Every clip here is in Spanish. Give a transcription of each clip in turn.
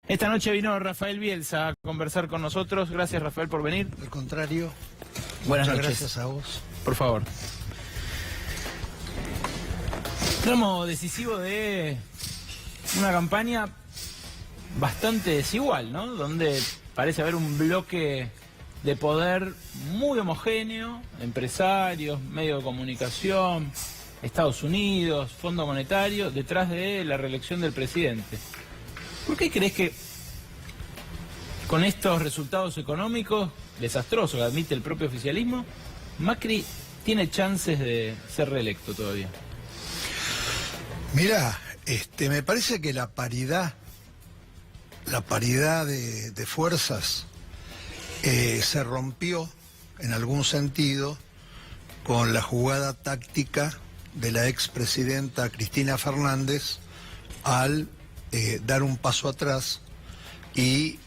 Esta noche vino Rafael Bielsa a conversar con nosotros. Gracias, Rafael, por venir. Al contrario. Buenas noches. Gracias a vos. Por favor. Tramo decisivo de una campaña bastante desigual, ¿no? Donde parece haber un bloque de poder muy homogéneo, empresarios, medios de comunicación, Estados Unidos, Fondo Monetario, detrás de la reelección del presidente. ¿Por qué crees que con estos resultados económicos desastrosos que admite el propio oficialismo, Macri tiene chances de ser reelecto todavía? Mirá, me parece que la paridad de fuerzas se rompió en algún sentido con la jugada táctica de la expresidenta Cristina Fernández al dar un paso atrás y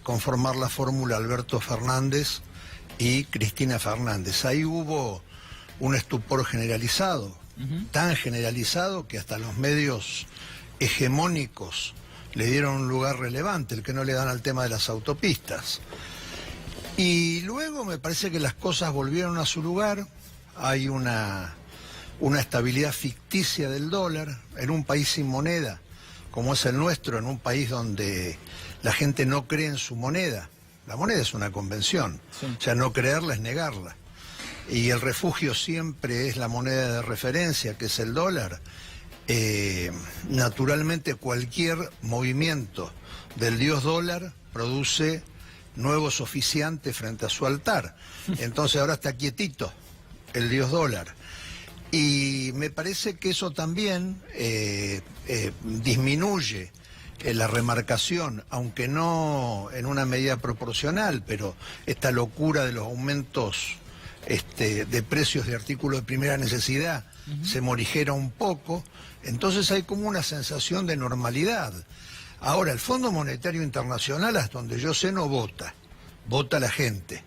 conformar la fórmula Alberto Fernández y Cristina Fernández. Ahí hubo un estupor generalizado, tan generalizado que hasta los medios hegemónicos le dieron un lugar relevante, el que no le dan al tema de las autopistas. Y luego me parece que las cosas volvieron a su lugar. Hay una estabilidad ficticia del dólar en un país sin moneda como es el nuestro, en un país donde la gente no cree en su moneda. La moneda es una convención, sí. O sea, no creerla es negarla. Y el refugio siempre es la moneda de referencia, que es el dólar. Naturalmente cualquier movimiento del dios dólar produce nuevos oficiantes frente a su altar. Entonces ahora está quietito el dios dólar. Y me parece que eso también disminuye la remarcación, aunque no en una medida proporcional, pero esta locura de los aumentos de precios de artículos de primera necesidad se morigera un poco. Entonces hay como una sensación de normalidad. Ahora, el Fondo Monetario Internacional, hasta donde yo sé, no vota. Vota la gente.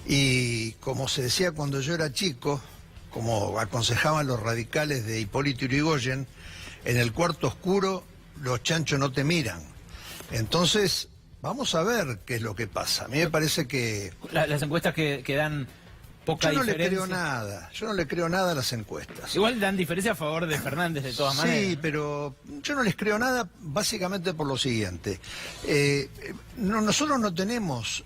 Y como se decía cuando yo era chico, como aconsejaban los radicales de Hipólito Yrigoyen, en el cuarto oscuro los chanchos no te miran. Entonces, vamos a ver qué es lo que pasa. A mí me parece que... Las encuestas que dan poca diferencia. Yo no le creo nada a las encuestas. Igual dan diferencia a favor de Fernández de todas maneras. Sí, pero yo no les creo nada básicamente por lo siguiente. Nosotros no tenemos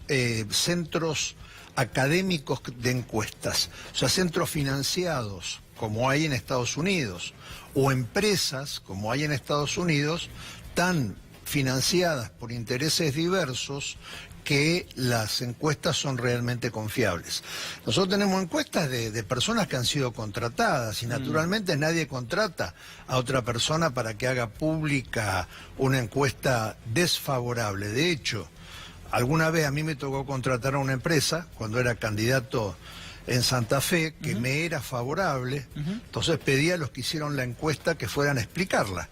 centros académicos de encuestas, o sea, centros financiados como hay en Estados Unidos, o empresas como hay en Estados Unidos, tan financiadas por intereses diversos que las encuestas son realmente confiables. Nosotros tenemos encuestas de personas que han sido contratadas y naturalmente nadie contrata a otra persona para que haga pública una encuesta desfavorable. De hecho, alguna vez a mí me tocó contratar a una empresa cuando era candidato en Santa Fe que me era favorable, entonces pedí a los que hicieron la encuesta que fueran a explicarla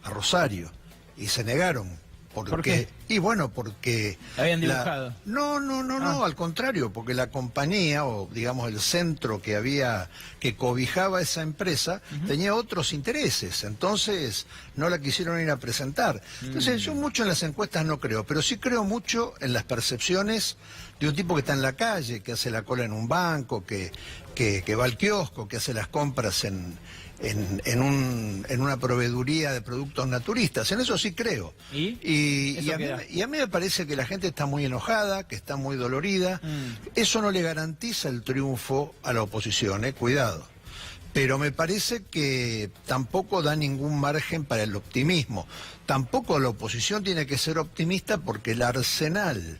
a Rosario y se negaron. ¿Por qué? Y bueno, porque... ¿Habían dibujado? No, al contrario, porque la compañía, o digamos el centro que cobijaba esa empresa, tenía otros intereses, entonces no la quisieron ir a presentar. Entonces yo mucho en las encuestas no creo, pero sí creo mucho en las percepciones de un tipo que está en la calle, que hace la cola en un banco, que va al kiosco, que hace las compras en una proveeduría de productos naturistas. En eso sí creo. Y a mí me parece que la gente está muy enojada, que está muy dolorida. Eso no le garantiza el triunfo a la oposición, cuidado. Pero me parece que tampoco da ningún margen para el optimismo. Tampoco la oposición tiene que ser optimista porque el arsenal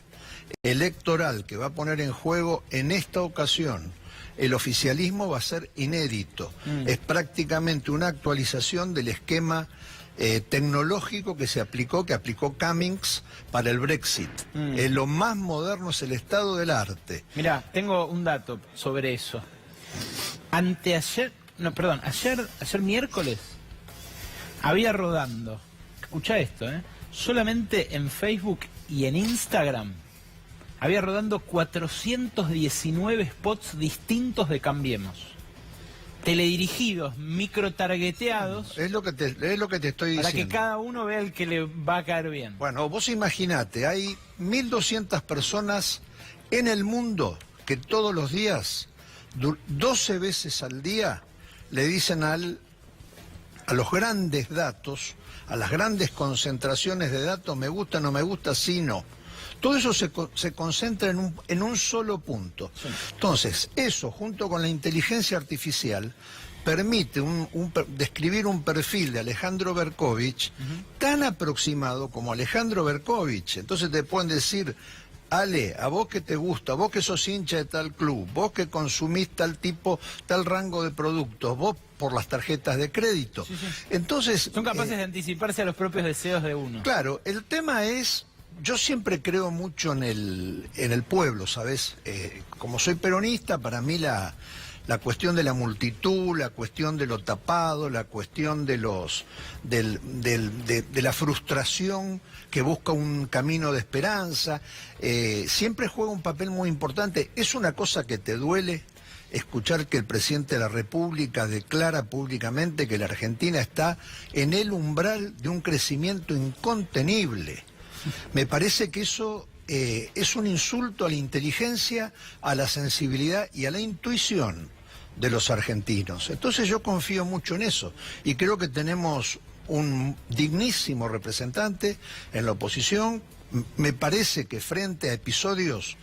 electoral que va a poner en juego en esta ocasión el oficialismo va a ser inédito. Es prácticamente una actualización del esquema tecnológico que aplicó Cummings para el Brexit. Lo más moderno es el estado del arte. Mirá, tengo un dato sobre eso. Ayer miércoles, había rodando, escuchá esto, solamente en Facebook y en Instagram, había rodando 419 spots distintos de Cambiemos. teledirigidos, microtargeteados, Es lo que te estoy para diciendo. que cada uno vea el que le va a caer bien. Bueno, vos imaginate, hay 1.200 personas en el mundo que todos los días, 12 veces al día, le dicen a los grandes datos, a las grandes concentraciones de datos, me gusta, no me gusta, sí, no. Todo eso se concentra en un solo punto. Sí. Entonces, eso, junto con la inteligencia artificial, permite describir un perfil de Alejandro Berkovich tan aproximado como Alejandro Berkovich. Entonces te pueden decir, Ale, a vos que te gusta, vos que sos hincha de tal club, vos que consumís tal rango de productos, vos por las tarjetas de crédito. Sí, sí. Entonces, son capaces de anticiparse a los propios deseos de uno. Claro, el tema es, yo siempre creo mucho en el pueblo, ¿sabes? Como soy peronista, para mí la cuestión de la multitud, la cuestión de lo tapado, la cuestión de la frustración que busca un camino de esperanza, siempre juega un papel muy importante. Es una cosa que te duele escuchar que el presidente de la República declara públicamente que la Argentina está en el umbral de un crecimiento incontenible. Me parece que eso es un insulto a la inteligencia, a la sensibilidad y a la intuición de los argentinos. Entonces yo confío mucho en eso y creo que tenemos un dignísimo representante en la oposición. Me parece que frente a episodios,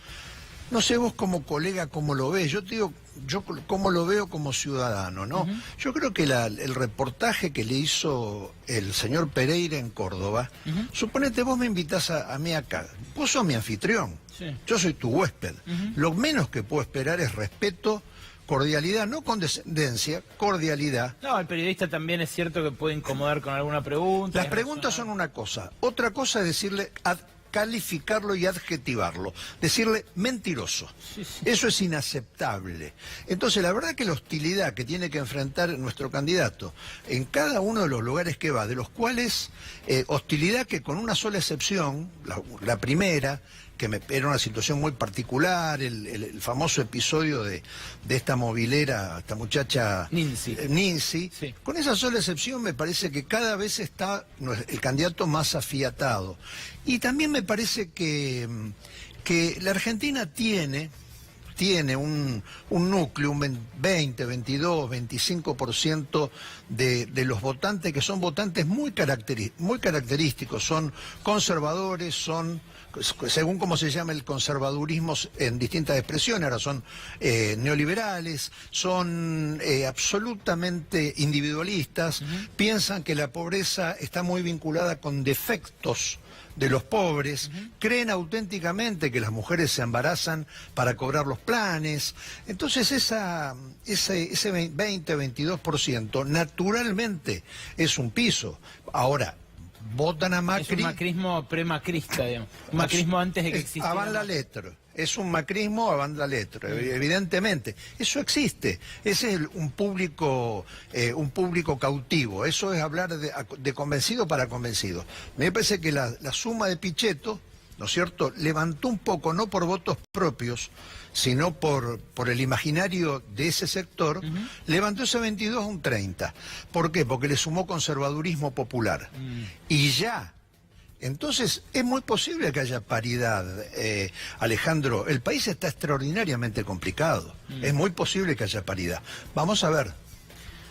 no sé vos como colega cómo lo ves, yo te digo, yo cómo lo veo como ciudadano, ¿no? Yo creo que el reportaje que le hizo el señor Pereira en Córdoba, suponete vos me invitás a mí acá, vos sos mi anfitrión, yo soy tu huésped, lo menos que puedo esperar es respeto, cordialidad, no condescendencia, cordialidad. No, el periodista también es cierto que puede incomodar con alguna pregunta. Las preguntas son una cosa, otra cosa es decirle, calificarlo y adjetivarlo, decirle mentiroso. Eso es inaceptable. Entonces, la verdad que la hostilidad que tiene que enfrentar nuestro candidato en cada uno de los lugares que va, de los cuales hostilidad que con una sola excepción, la primera, que era una situación muy particular, el famoso episodio de esta movilera, esta muchacha Ninzi. Sí. Con esa sola excepción me parece que cada vez está el candidato más afiatado. Y también me parece que la Argentina tiene un núcleo, un 20, 22, 25% de los votantes que son votantes muy característicos, son conservadores, son, según cómo se llama el conservadurismo en distintas expresiones, ahora son neoliberales, son absolutamente individualistas, piensan que la pobreza está muy vinculada con defectos de los pobres, creen auténticamente que las mujeres se embarazan para cobrar los planes. Entonces ese 20-22% naturalmente es un piso. Ahora, votan a Macri. Es un macrismo pre-macrista, digamos. Un macrismo antes de que existiera. Avant la lettre. Es un macrismo avant la lettre, evidentemente. Eso existe. Ese es un público cautivo. Eso es hablar de convencido para convencido. Me parece que la suma de Pichetto, ¿no es cierto?, levantó un poco, no por votos propios, sino por el imaginario de ese sector, levantó ese 22 a un 30. ¿Por qué? Porque le sumó conservadurismo popular. Y ya. Entonces, es muy posible que haya paridad, Alejandro. El país está extraordinariamente complicado. Es muy posible que haya paridad. Vamos a ver.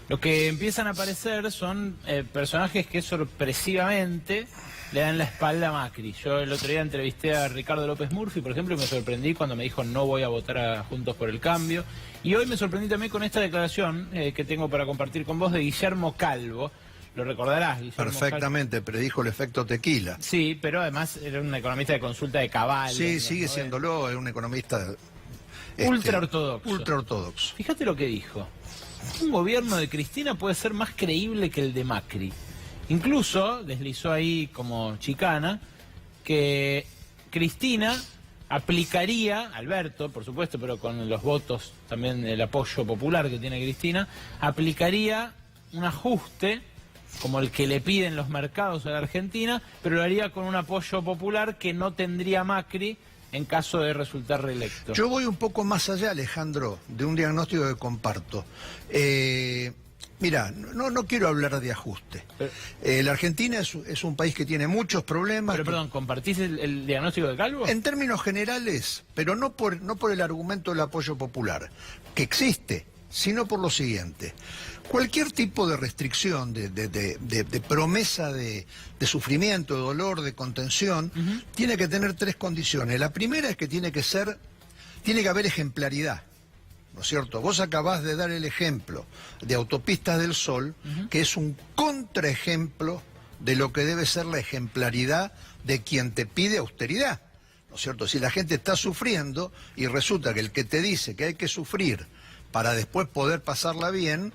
Lo que empiezan a aparecer son personajes que sorpresivamente le dan la espalda a Macri. Yo el otro día entrevisté a Ricardo López Murphy, por ejemplo, y me sorprendí cuando me dijo no voy a votar a Juntos por el Cambio. Y hoy me sorprendí también con esta declaración que tengo para compartir con vos de Guillermo Calvo. Lo recordarás, Guillermo perfectamente, Calvo predijo el efecto tequila. Sí, pero además era un economista de consulta de cabal. Sí, sigue siéndolo, es un economista ultra ortodoxo. Ultra ortodoxo. Fíjate lo que dijo. Un gobierno de Cristina puede ser más creíble que el de Macri. Incluso deslizó ahí como chicana que Cristina aplicaría, Alberto por supuesto, pero con los votos también el apoyo popular que tiene Cristina, aplicaría un ajuste como el que le piden los mercados a la Argentina, pero lo haría con un apoyo popular que no tendría Macri en caso de resultar reelecto. Yo voy un poco más allá, Alejandro, de un diagnóstico que comparto. Mira, no quiero hablar de ajuste. La Argentina es un país que tiene muchos problemas. Pero perdón, ¿compartís el diagnóstico de Calvo? En términos generales, pero no por el argumento del apoyo popular, que existe, sino por lo siguiente. Cualquier tipo de restricción, de promesa de sufrimiento, de dolor, de contención, tiene que tener tres condiciones. La primera es que tiene que haber ejemplaridad, ¿no es cierto? Vos acabás de dar el ejemplo de Autopistas del Sol, que es un contraejemplo de lo que debe ser la ejemplaridad de quien te pide austeridad, ¿no es cierto? Si la gente está sufriendo y resulta que el que te dice que hay que sufrir para después poder pasarla bien,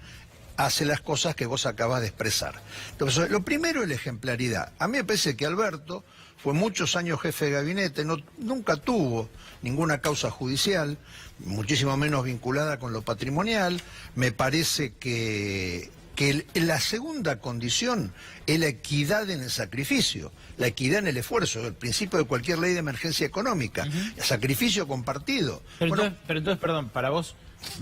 hace las cosas que vos acabas de expresar. Entonces, lo primero es la ejemplaridad. A mí me parece que Alberto fue muchos años jefe de gabinete, nunca tuvo ninguna causa judicial, muchísimo menos vinculada con lo patrimonial. Me parece que la segunda condición es la equidad en el sacrificio, la equidad en el esfuerzo, el principio de cualquier ley de emergencia económica, el sacrificio compartido. Pero entonces, perdón, para vos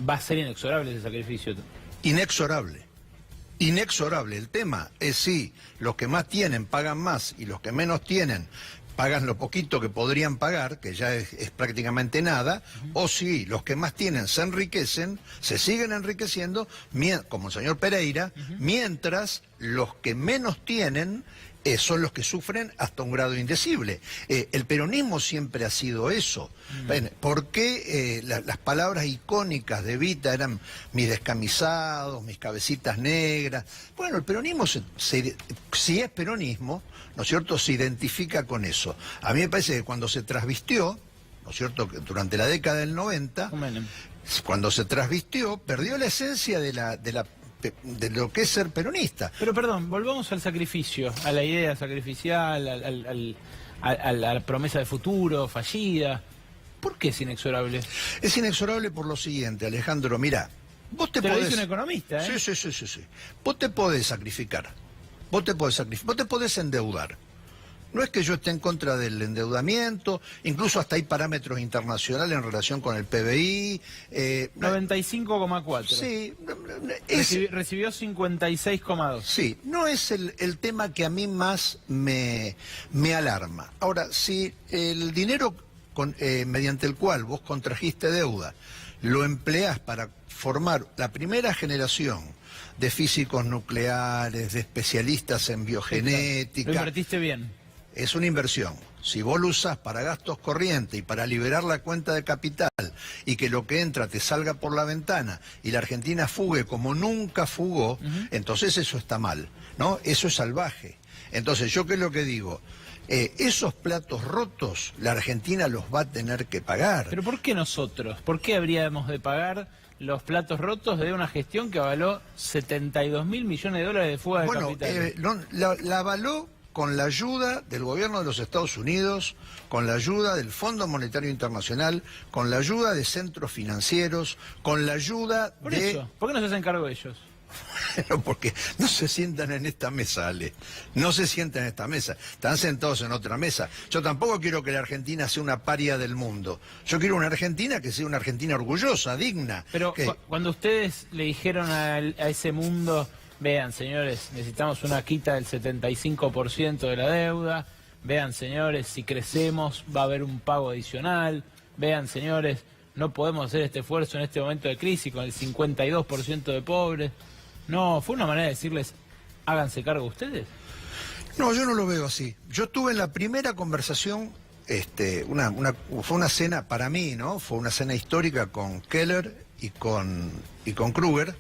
va a ser inexorable ese sacrificio. Inexorable. Inexorable. El tema es si los que más tienen pagan más y los que menos tienen pagan lo poquito que podrían pagar, que ya es prácticamente nada, o si los que más tienen se enriquecen, se siguen enriqueciendo, como el señor Pereira, mientras los que menos tienen son los que sufren hasta un grado indecible. El peronismo siempre ha sido eso. ¿Por qué las palabras icónicas de Evita eran mis descamisados, mis cabecitas negras? Bueno, el peronismo, si es peronismo, ¿no es cierto?, se identifica con eso. A mí me parece que cuando se trasvistió, ¿no es cierto?, que durante la década del 90, cuando se trasvistió, perdió la esencia de lo que es ser peronista. Pero perdón, volvamos al sacrificio, a la idea sacrificial, a la promesa de futuro fallida. ¿Por qué es inexorable? Es inexorable por lo siguiente, Alejandro, mira, vos te podés... lo dice un economista, ¿eh? Sí. Vos te podés sacrificar, vos te podés endeudar. No es que yo esté en contra del endeudamiento, incluso hasta hay parámetros internacionales en relación con el PBI. 95,4. Sí. Recibió 56,2. Sí, no es el tema que a mí más me alarma. Ahora, si el dinero mediante el cual vos contrajiste deuda lo empleás para formar la primera generación de físicos nucleares, de especialistas en biogenética... Lo invertiste bien. Es una inversión. Si vos lo usás para gastos corrientes y para liberar la cuenta de capital y que lo que entra te salga por la ventana y la Argentina fugue como nunca fugó, entonces eso está mal, ¿no? Eso es salvaje. Entonces, ¿yo qué es lo que digo? Esos platos rotos la Argentina los va a tener que pagar. ¿Pero por qué nosotros? ¿Por qué habríamos de pagar los platos rotos de una gestión que avaló 72.000 millones de dólares de fuga de capital? La avaló con la ayuda del gobierno de los Estados Unidos, con la ayuda del Fondo Monetario Internacional, con la ayuda de centros financieros, con la ayuda ¿Por eso? ¿Por qué no se hacen cargo ellos? Bueno, porque no se sientan en esta mesa, Ale. No se sientan en esta mesa. Están sentados en otra mesa. Yo tampoco quiero que la Argentina sea una paria del mundo. Yo quiero una Argentina que sea una Argentina orgullosa, digna. Pero cuando ustedes le dijeron a ese mundo... Vean, señores, necesitamos una quita del 75% de la deuda. Vean, señores, si crecemos va a haber un pago adicional. Vean, señores, no podemos hacer este esfuerzo en este momento de crisis con el 52% de pobres. No, ¿fue una manera de decirles, háganse cargo ustedes? No, yo no lo veo así. Yo estuve en la primera conversación, fue una cena para mí, ¿no? Fue una cena histórica con Keller y con Kruger.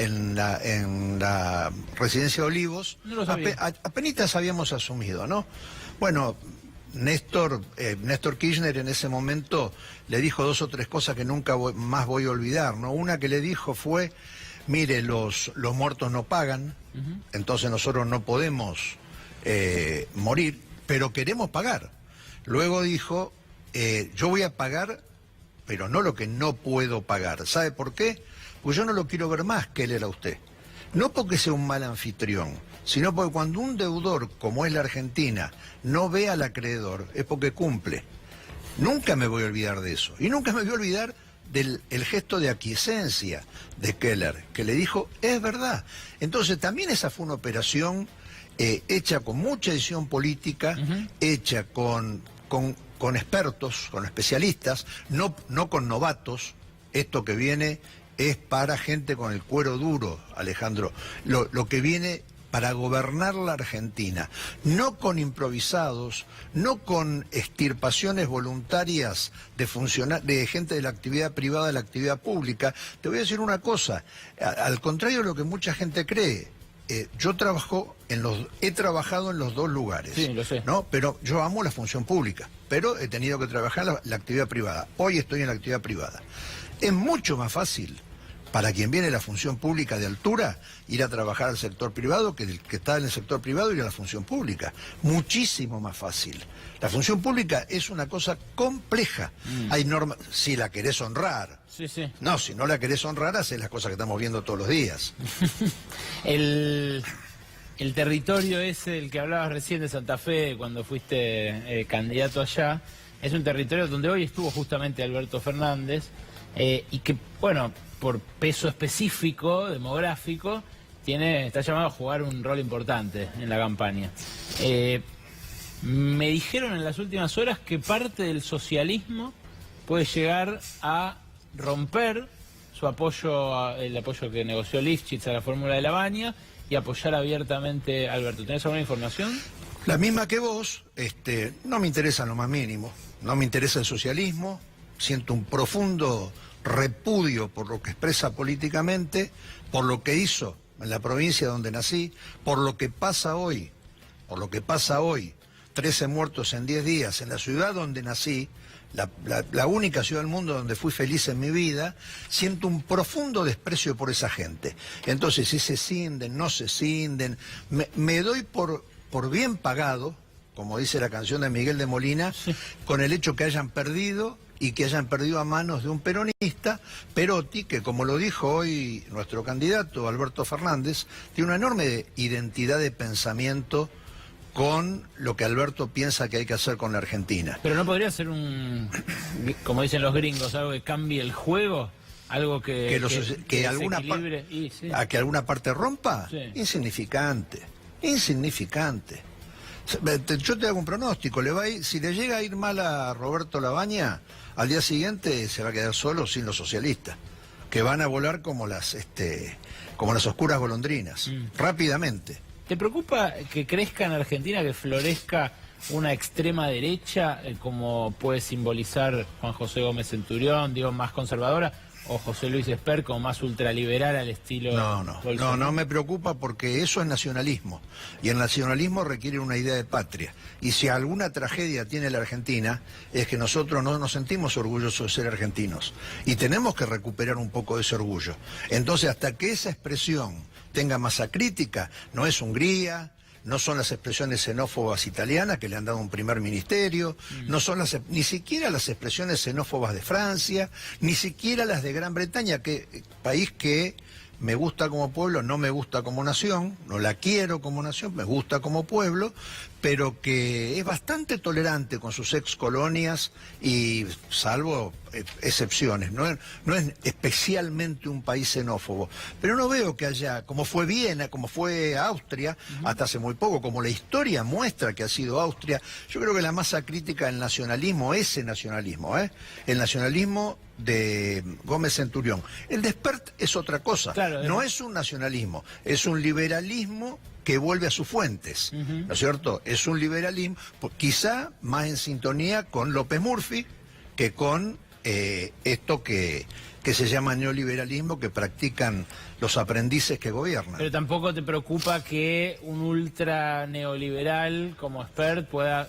En la residencia de Olivos, no lo sabía. Apenitas habíamos asumido, ¿no? Bueno, Néstor Kirchner en ese momento le dijo 2 o 3 cosas que nunca más voy a olvidar, ¿no? Una que le dijo fue, mire, los muertos no pagan, entonces nosotros no podemos morir, pero queremos pagar. Luego dijo, yo voy a pagar, pero no lo que no puedo pagar. ¿Sabe por qué? Pues yo no lo quiero ver más que él era usted. No porque sea un mal anfitrión, sino porque cuando un deudor, como es la Argentina, no ve al acreedor, es porque cumple. Nunca me voy a olvidar de eso. Y nunca me voy a olvidar del el gesto de aquiescencia de Keller, que le dijo, es verdad. Entonces también esa fue una operación hecha con mucha decisión política, hecha con expertos, con especialistas, no con novatos. Esto que viene es para gente con el cuero duro, Alejandro. Lo que viene para gobernar la Argentina, no con improvisados, no con extirpaciones voluntarias de gente de la actividad privada a la actividad pública. Te voy a decir una cosa, al contrario de lo que mucha gente cree, yo he trabajado en los dos lugares, sí, lo sé, ¿no? Pero yo amo la función pública, pero he tenido que trabajar en la actividad privada. Hoy estoy en la actividad privada. Es mucho más fácil para quien viene de la función pública de altura, ir a trabajar al sector privado que el que está en el sector privado ir a la función pública. Muchísimo más fácil. La función pública es una cosa compleja. Hay normas, si la querés honrar. Sí, sí. No, si no la querés honrar, haces las cosas que estamos viendo todos los días. El territorio ese del que hablabas recién de Santa Fe, cuando fuiste candidato allá, es un territorio donde hoy estuvo justamente Alberto Fernández, y que, bueno, por peso específico, demográfico, está llamado a jugar un rol importante en la campaña. Me dijeron en las últimas horas que parte del socialismo puede llegar a romper su apoyo, el apoyo que negoció Lifchitz a la fórmula de La Baña, y apoyar abiertamente a Alberto. ¿Tenés alguna información? La misma que vos, no me interesa en lo más mínimo, no me interesa el socialismo, siento un profundo repudio por lo que expresa políticamente, por lo que hizo en la provincia donde nací, por lo que pasa hoy, 13 muertos en 10 días, en la ciudad donde nací, la única ciudad del mundo donde fui feliz en mi vida. Siento un profundo desprecio por esa gente. Entonces, si se cinden, no se cinden, me doy por bien pagado, como dice la canción de Miguel de Molina, sí, con el hecho que hayan perdido, y que hayan perdido a manos de un peronista, Perotti, que como lo dijo hoy nuestro candidato Alberto Fernández, tiene una enorme identidad de pensamiento con lo que Alberto piensa que hay que hacer con la Argentina. Pero no podría ser como dicen los gringos, algo que cambie el juego, algo que alguna a que alguna parte rompa, sí. Insignificante. Yo te hago un pronóstico, si le llega a ir mal a Roberto La Baña, al día siguiente se va a quedar solo sin los socialistas, que van a volar como las oscuras golondrinas, rápidamente. ¿Te preocupa que crezca en Argentina, que florezca una extrema derecha, como puede simbolizar Juan José Gómez Centurión, digo, más conservadora, o José Luis Esper como más ultraliberal al estilo Bolsonaro? No me preocupa, porque eso es nacionalismo, y el nacionalismo requiere una idea de patria, y si alguna tragedia tiene la Argentina es que nosotros no nos sentimos orgullosos de ser argentinos, y tenemos que recuperar un poco de ese orgullo. Entonces, hasta que esa expresión tenga masa crítica, no es Hungría, no son las expresiones xenófobas italianas que le han dado un primer ministerio, no son ni siquiera las expresiones xenófobas de Francia, ni siquiera las de Gran Bretaña, país que me gusta como pueblo, no me gusta como nación, no la quiero como nación, me gusta como pueblo, pero que es bastante tolerante con sus ex colonias, y salvo excepciones, no es especialmente un país xenófobo. Pero no veo que haya, como fue Viena, como fue Austria, hasta hace muy poco, como la historia muestra que ha sido Austria. Yo creo que la masa crítica del nacionalismo, ese nacionalismo, el nacionalismo de Gómez Centurión. El de Espert es otra cosa, claro, no es un nacionalismo, es un liberalismo que vuelve a sus fuentes, ¿no es cierto? Es un liberalismo, quizá más en sintonía con López Murphy que con esto que se llama neoliberalismo, que practican los aprendices que gobiernan. Pero tampoco te preocupa que un ultra neoliberal como Espert pueda...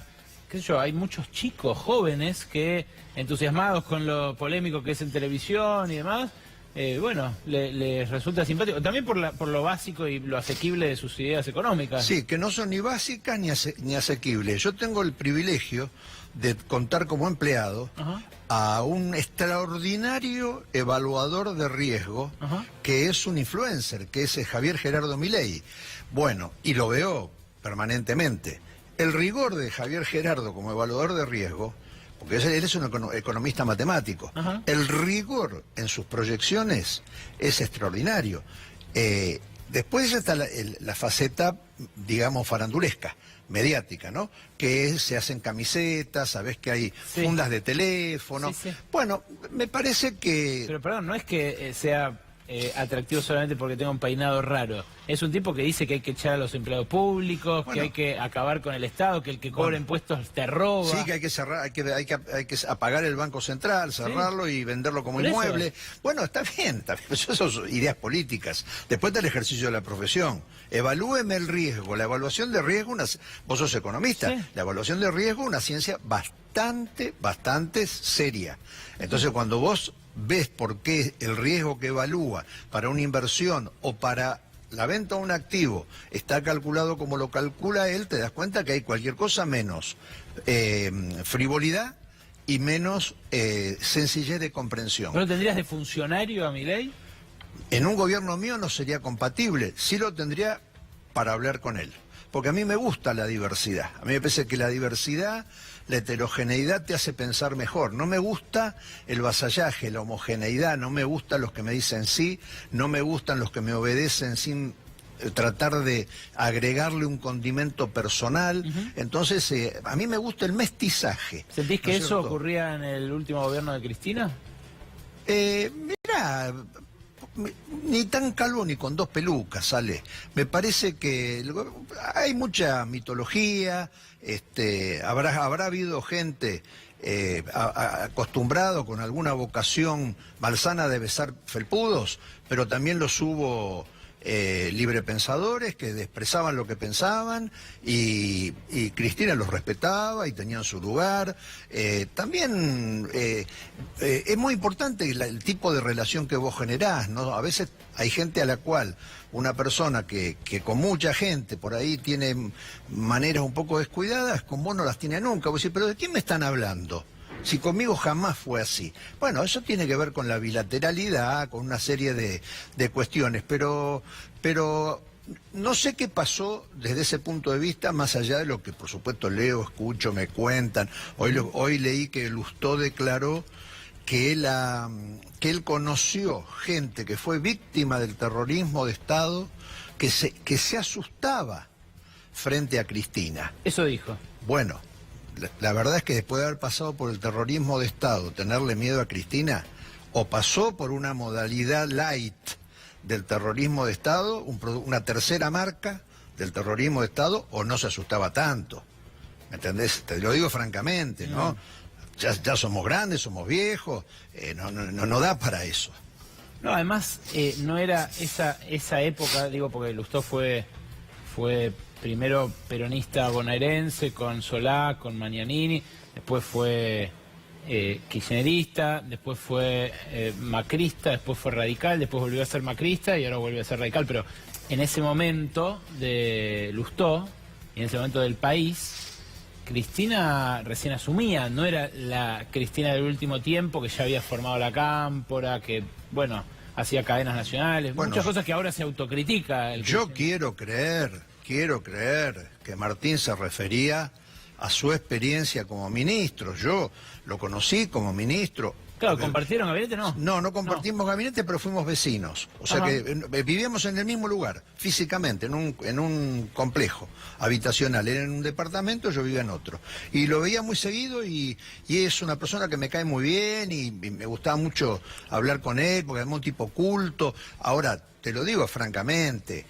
qué sé yo, hay muchos chicos jóvenes que, entusiasmados con lo polémico que es en televisión y demás, les resulta simpático, también por lo básico y lo asequible de sus ideas económicas. Sí, que no son ni básicas ni asequibles. Yo tengo el privilegio de contar como empleado a un extraordinario evaluador de riesgo, que es un influencer, que es Javier Gerardo Milei. Bueno, y lo veo permanentemente. El rigor de Javier Gerardo como evaluador de riesgo porque él es un economista matemático. Ajá. El rigor en sus proyecciones es extraordinario. Después está la faceta, digamos, farandulesca, mediática, ¿no? Que se hacen camisetas, sabés que hay fundas de teléfono. Sí, sí. Bueno, me parece que... Pero perdón, no es que sea atractivo solamente porque tenga un peinado raro. Es un tipo que dice que hay que echar a los empleados públicos, Bueno, que hay que acabar con el Estado, que el que cobra impuestos te roba. Sí, que hay que cerrar, hay que apagar el Banco Central, cerrarlo y venderlo como inmueble. Bueno, está bien, eso son ideas políticas. Después del ejercicio de la profesión. Evalúeme el riesgo. La evaluación de riesgo, vos sos economista, la evaluación de riesgo es una ciencia bastante seria. Entonces, cuando vos ves por qué el riesgo que evalúa para una inversión o para la venta de un activo está calculado como lo calcula él, te das cuenta que hay cualquier cosa menos frivolidad y menos sencillez de comprensión. ¿No lo tendrías de funcionario a Milei? En un gobierno mío no sería compatible, sí lo tendría para hablar con él. Porque a mí me gusta la diversidad, a mí me parece que la diversidad, la heterogeneidad te hace pensar mejor. No me gusta el vasallaje, la homogeneidad, no me gustan los que me dicen sí, no me gustan los que me obedecen sin tratar de agregarle un condimento personal. Entonces, a mí me gusta el mestizaje. ¿Sentís que eso ocurría en el último gobierno de Cristina? Mirá, ni tan calvo ni con dos pelucas, sale. Me parece que hay mucha mitología, habrá habido gente acostumbrado con alguna vocación malsana de besar felpudos, pero también los hubo librepensadores que expresaban lo que pensaban y Cristina los respetaba y tenían su lugar. También es muy importante el tipo de relación que vos generás, ¿no? A veces hay gente a la cual una persona que con mucha gente por ahí tiene maneras un poco descuidadas, con vos no las tiene nunca. Vos decís, ¿pero de quién me están hablando? Si conmigo jamás fue así. Bueno, eso tiene que ver con la bilateralidad, con una serie de cuestiones, pero no sé qué pasó desde ese punto de vista, más allá de lo que por supuesto leo, escucho, me cuentan. Hoy leí que Lustó declaró que él conoció gente que fue víctima del terrorismo de Estado, que se asustaba frente a Cristina. Eso dijo. Bueno, la verdad es que después de haber pasado por el terrorismo de Estado, tenerle miedo a Cristina, o pasó por una modalidad light del terrorismo de Estado, una tercera marca del terrorismo de Estado, o no se asustaba tanto. ¿Me entendés? Te lo digo francamente, ¿no? Ya somos grandes, somos viejos, no da para eso. No, además, no era esa época, digo, porque Lustó fue primero peronista bonaerense, con Solá, con Magnanini, después fue kirchnerista, después fue macrista, después fue radical, después volvió a ser macrista y ahora volvió a ser radical. Pero en ese momento de Lustó, y en ese momento del país, Cristina recién asumía, no era la Cristina del último tiempo que ya había formado la Cámpora, que, bueno, hacía cadenas nacionales, muchas cosas que ahora se autocritica. Yo quiero creer que Martín se refería a su experiencia como ministro. Yo lo conocí como ministro. Claro, ¿compartieron gabinete? No compartimos gabinete, pero fuimos vecinos. O sea que vivíamos en el mismo lugar, físicamente, en un complejo habitacional. Él en un departamento, yo vivía en otro. Y lo veía muy seguido y es una persona que me cae muy bien y me gustaba mucho hablar con él, porque es un tipo culto. Ahora, te lo digo francamente,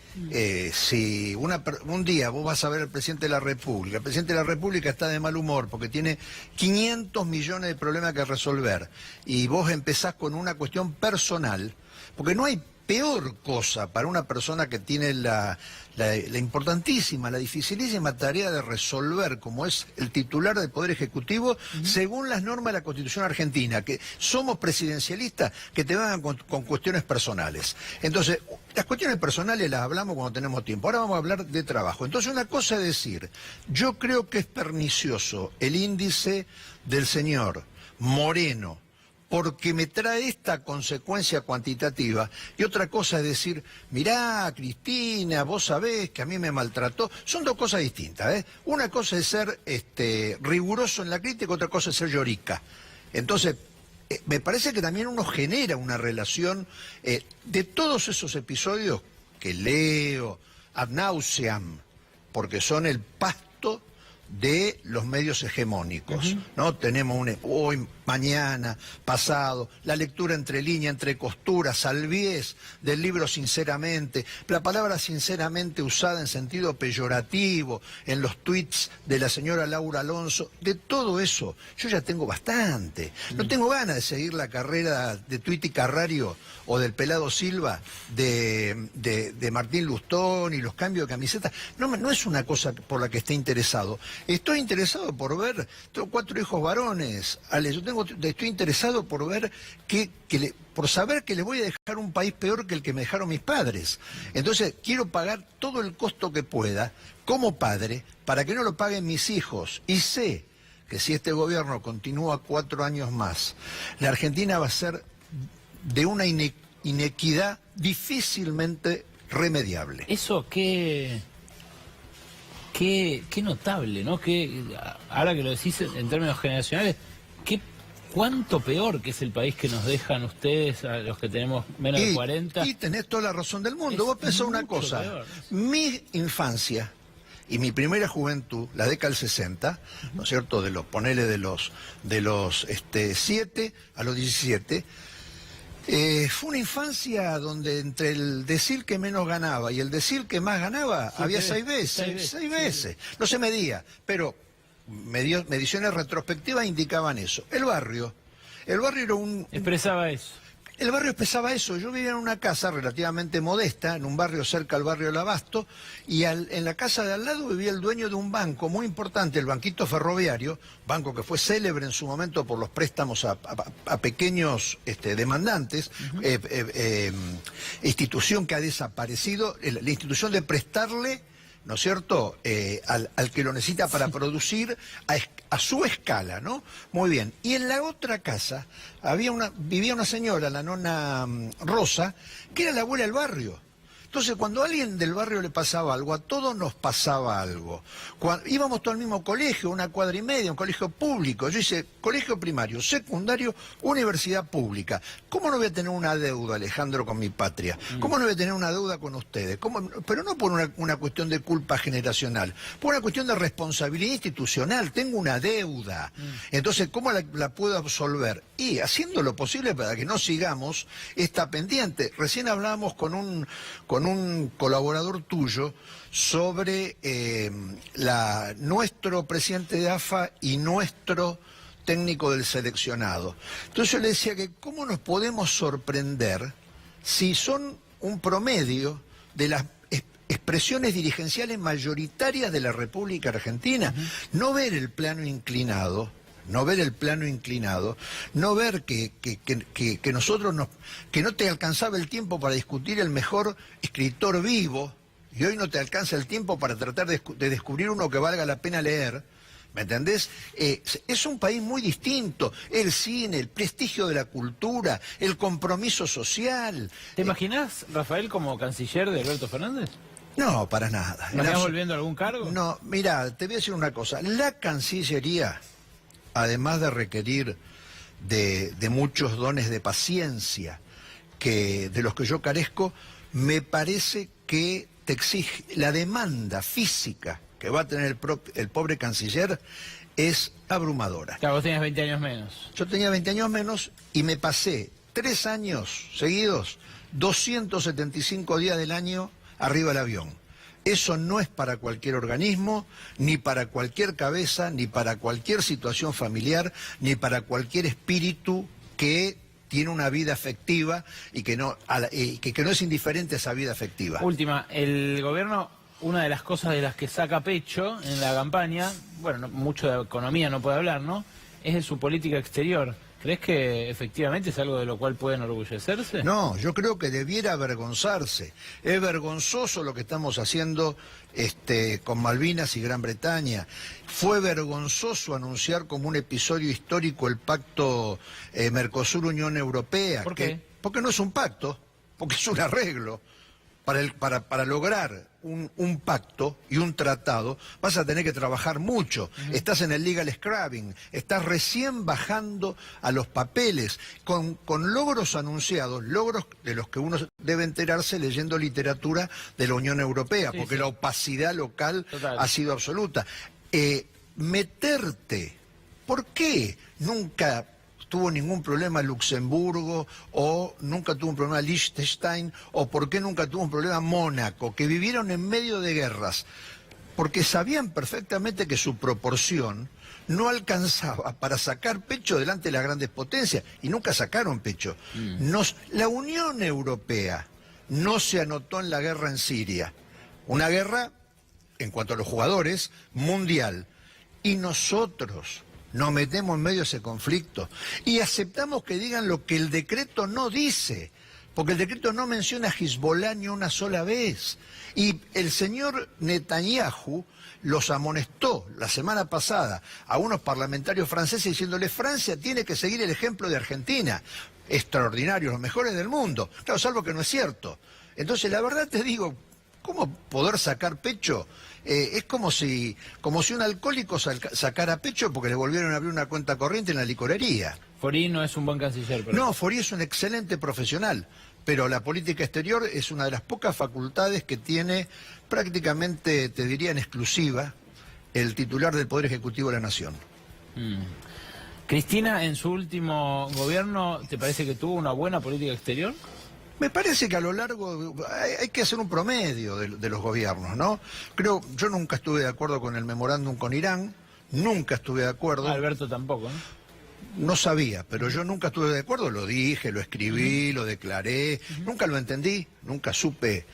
si un día vos vas a ver al presidente de la República, el presidente de la República está de mal humor porque tiene 500 millones de problemas que resolver, y vos empezás con una cuestión personal, porque no hay peor cosa para una persona que tiene la importantísima, la dificilísima tarea de resolver, como es el titular del Poder Ejecutivo, según las normas de la Constitución Argentina, que somos presidencialistas, que te van con cuestiones personales. Entonces, las cuestiones personales las hablamos cuando tenemos tiempo. Ahora vamos a hablar de trabajo. Entonces, una cosa es decir, yo creo que es pernicioso el índice del señor Moreno, porque me trae esta consecuencia cuantitativa. Y otra cosa es decir, mirá, Cristina, vos sabés que a mí me maltrató. Son dos cosas distintas, ¿eh? Una cosa es ser riguroso en la crítica, otra cosa es ser llorica. Entonces, me parece que también uno genera una relación de todos esos episodios que leo ad nauseam, porque son el pasto de los medios hegemónicos, ¿no? Tenemos hoy, mañana, pasado, la lectura entre línea, entre costuras, Salviés del libro Sinceramente, la palabra sinceramente usada en sentido peyorativo, en los tweets de la señora Laura Alonso, de todo eso yo ya tengo bastante. No tengo ganas de seguir la carrera de Twitty Carrario o del Pelado Silva, de Martín Lustón y los cambios de camiseta. No es una cosa por la que esté interesado. Estoy interesado por ver, tengo 4 hijos varones, Ale, estoy interesado por ver por saber que les voy a dejar un país peor que el que me dejaron mis padres. Entonces quiero pagar todo el costo que pueda como padre para que no lo paguen mis hijos. Y sé que si este gobierno continúa 4 años más, la Argentina va a ser de una inequidad difícilmente remediable. Eso qué notable, ¿no? Ahora que lo decís en términos generacionales, cuánto peor que es el país que nos dejan ustedes, a los que tenemos menos de 40. Y tenés toda la razón del mundo. Vos pensás una cosa, peor. Mi infancia y mi primera juventud, la década del 60, ¿no es cierto?, ponele de los 7 a los 17, fue una infancia donde entre el decil que menos ganaba y el decil que más ganaba, había 6 veces. 6 veces. No se medía, pero mediciones retrospectivas indicaban eso. El barrio era expresaba eso. El barrio expresaba eso. Yo vivía en una casa relativamente modesta, en un barrio cerca al barrio del Abasto, y en la casa de al lado vivía el dueño de un banco muy importante, el Banquito Ferroviario, banco que fue célebre en su momento por los préstamos a pequeños demandantes, institución que ha desaparecido, la institución de prestarle, ¿no es cierto?, al que lo necesita para producir a su escala, ¿no? Muy bien. Y en la otra casa vivía una señora, la nona Rosa, que era la abuela del barrio. Entonces, cuando a alguien del barrio le pasaba algo, a todos nos pasaba algo. Íbamos todos al mismo colegio, 1 cuadra y media, un colegio público. Yo hice colegio primario, secundario, universidad pública. ¿Cómo no voy a tener una deuda, Alejandro, con mi patria? ¿Cómo no voy a tener una deuda con ustedes? Pero no por una cuestión de culpa generacional, por una cuestión de responsabilidad institucional. Tengo una deuda. Entonces, ¿cómo la puedo absolver? Y haciendo lo posible para que no sigamos esta pendiente. Recién hablábamos con un colaborador tuyo sobre nuestro presidente de AFA y nuestro técnico del seleccionado. Entonces yo le decía que cómo nos podemos sorprender si son un promedio de las expresiones dirigenciales mayoritarias de la República Argentina. No ver el plano inclinado, no ver que nosotros que no te alcanzaba el tiempo para discutir el mejor escritor vivo, y hoy no te alcanza el tiempo para tratar de descubrir uno que valga la pena leer. ¿Me entendés? Es un país muy distinto. El cine, el prestigio de la cultura, el compromiso social. ¿Te imaginás, Rafael, como canciller de Alberto Fernández? No, para nada. ¿No estás volviendo a algún cargo? No, mirá, te voy a decir una cosa. La Cancillería, además de requerir de muchos dones de paciencia de los que yo carezco, me parece que te exige la demanda física que va a tener el pobre canciller es abrumadora. Claro, vos tenías 20 años menos. Yo tenía 20 años menos y me pasé 3 años seguidos, 275 días del año arriba del avión. Eso no es para cualquier organismo, ni para cualquier cabeza, ni para cualquier situación familiar, ni para cualquier espíritu que tiene una vida afectiva y que no es indiferente a esa vida afectiva. Última, el gobierno, una de las cosas de las que saca pecho en la campaña, bueno, mucho de economía no puede hablar, ¿no?, es de su política exterior. ¿Crees que efectivamente es algo de lo cual pueden enorgullecerse? No, yo creo que debiera avergonzarse. Es vergonzoso lo que estamos haciendo con Malvinas y Gran Bretaña. Fue vergonzoso anunciar como un episodio histórico el pacto Mercosur-Unión Europea. ¿Por qué? Porque no es un pacto, porque es un arreglo. Para lograr un pacto y un tratado vas a tener que trabajar mucho. Estás en el legal scrubbing, estás recién bajando a los papeles, con logros anunciados, logros de los que uno debe enterarse leyendo literatura de la Unión Europea, porque la opacidad local ha sido absoluta. Meterte, ¿por qué nunca tuvo ningún problema Luxemburgo, o nunca tuvo un problema Liechtenstein, o por qué nunca tuvo un problema Mónaco, que vivieron en medio de guerras? Porque sabían perfectamente que su proporción no alcanzaba para sacar pecho delante de las grandes potencias, y nunca sacaron pecho. La Unión Europea no se anotó en la guerra en Siria, una guerra, en cuanto a los jugadores, mundial, y nosotros nos metemos en medio de ese conflicto y aceptamos que digan lo que el decreto no dice, porque el decreto no menciona a Hezbollah ni una sola vez. Y el señor Netanyahu los amonestó la semana pasada a unos parlamentarios franceses diciéndole: Francia tiene que seguir el ejemplo de Argentina, extraordinarios, los mejores del mundo. Claro, salvo que no es cierto. Entonces, la verdad te digo, ¿cómo poder sacar pecho? Es como si un alcohólico sacara pecho porque le volvieron a abrir una cuenta corriente en la licorería. Forí no es un buen canciller, pero... No, Forí es un excelente profesional, pero la política exterior es una de las pocas facultades que tiene prácticamente, te diría en exclusiva, el titular del Poder Ejecutivo de la Nación. Cristina, en su último gobierno, ¿te parece que tuvo una buena política exterior? Me parece que a lo largo hay que hacer un promedio de los gobiernos, ¿no? Yo nunca estuve de acuerdo con el memorándum con Irán, nunca estuve de acuerdo. Alberto tampoco, ¿no? No sabía, pero yo nunca estuve de acuerdo, lo dije, lo escribí, lo declaré, nunca lo entendí, nunca supe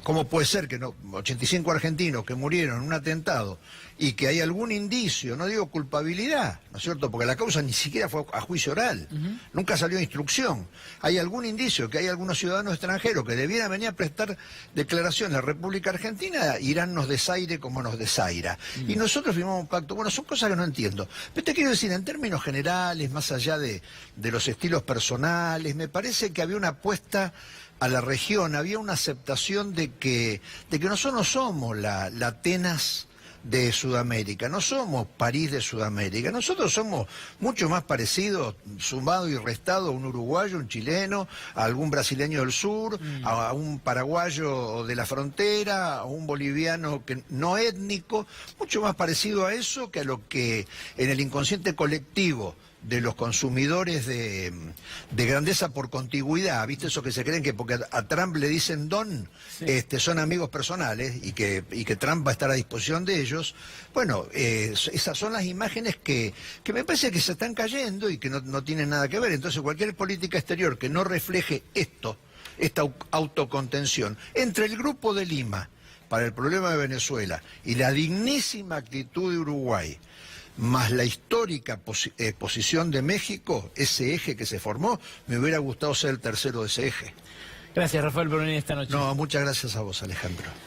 cómo puede ser que 85 argentinos que murieron en un atentado y que hay algún indicio, no digo culpabilidad, ¿no es cierto? Porque la causa ni siquiera fue a juicio oral, nunca salió instrucción. Hay algún indicio que hay algunos ciudadanos extranjeros que debieran venir a prestar declaración a la República Argentina, Irán nos desaire como nos desaira. Y nosotros firmamos un pacto. Bueno, son cosas que no entiendo. Pero te quiero decir, en términos generales, más allá de los estilos personales, me parece que había una apuesta a la región, había una aceptación de que nosotros no somos la Atenas de Sudamérica, no somos París de Sudamérica, nosotros somos mucho más parecidos, sumado y restado, a un uruguayo, un chileno, a algún brasileño del sur, a un paraguayo de la frontera, a un boliviano no étnico, mucho más parecido a eso que a lo que en el inconsciente colectivo de los consumidores de grandeza por contigüidad, ¿viste? Eso que se creen que porque a Trump le dicen don, son amigos personales y que Trump va a estar a disposición de ellos. Bueno, esas son las imágenes que me parece que se están cayendo y que no tienen nada que ver. Entonces, cualquier política exterior que no refleje esta autocontención entre el Grupo de Lima para el problema de Venezuela y la dignísima actitud de Uruguay, más la histórica posición de México, ese eje que se formó, me hubiera gustado ser el tercero de ese eje. Gracias, Rafael, por venir esta noche. No, muchas gracias a vos, Alejandro.